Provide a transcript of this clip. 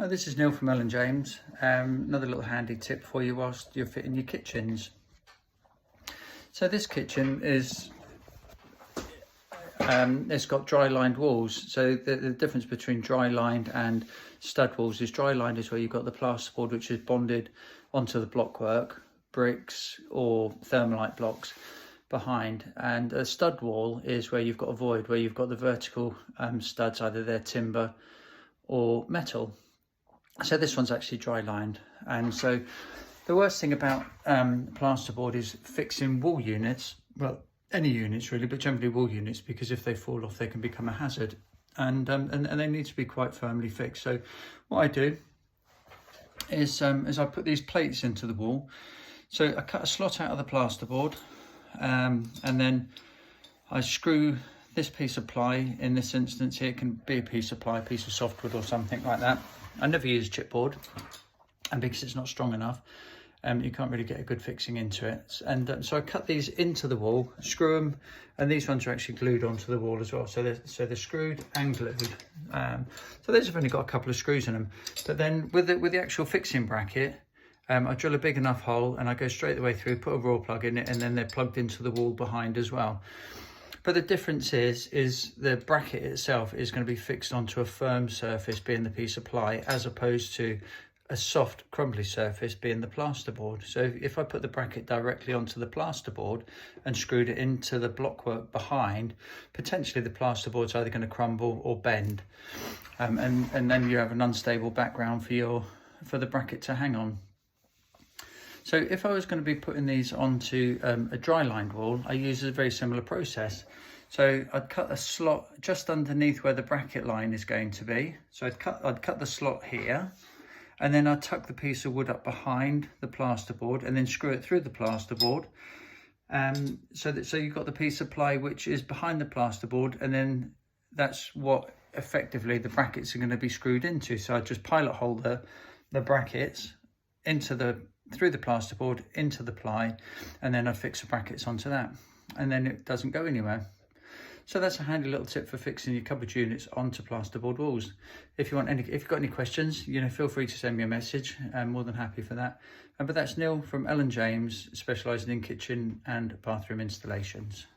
Hi, this is Neil from Ellen James. Another little handy tip for you whilst you're fitting your kitchens. So this kitchen is, it's got dry lined walls. So the difference between dry lined and stud walls is dry lined is where you've got the plasterboard which is bonded onto the blockwork, bricks or thermalite blocks behind, and a stud wall is where you've got a void, where you've got the vertical studs, either they're timber or metal. So this one's actually dry lined, and so the worst thing about plasterboard is fixing wall units, well, any units really, but generally wall units, because if they fall off they can become a hazard, and they need to be quite firmly fixed. So what I do is I put these plates into the wall. So I cut a slot out of the plasterboard, and then I screw this piece of ply. In this instance here, it can be a piece of ply, a piece of softwood or something like that. I never use chipboard, and because it's not strong enough, you can't really get a good fixing into it. And so I cut these into the wall, screw them, and these ones are actually glued onto the wall as well. So they're screwed and glued. So these have only got a couple of screws in them. But then with the actual fixing bracket, I drill a big enough hole and I go straight the way through, put a raw plug in it, and then they're plugged into the wall behind as well. But the difference is the bracket itself is going to be fixed onto a firm surface, being the piece of ply, as opposed to a soft, crumbly surface, being the plasterboard. So if I put the bracket directly onto the plasterboard and screwed it into the blockwork behind, potentially the plasterboard's either going to crumble or bend, and then you have an unstable background for the bracket to hang on. So if I was going to be putting these onto a dry lined wall, I use a very similar process. So I'd cut a slot just underneath where the bracket line is going to be. So I'd cut the slot here, and then I'd tuck the piece of wood up behind the plasterboard and then screw it through the plasterboard. So you've got the piece of ply which is behind the plasterboard, and then that's what effectively the brackets are going to be screwed into. So I'd just pilot hole the brackets through the plasterboard into the ply, and then I'd fix the brackets onto that, and then it doesn't go anywhere. So that's a handy little tip for fixing your cupboard units onto plasterboard walls. If you've got any questions, feel free to send me a message. I'm more than happy for that. But that's Neil from Ellen James, specialising in kitchen and bathroom installations.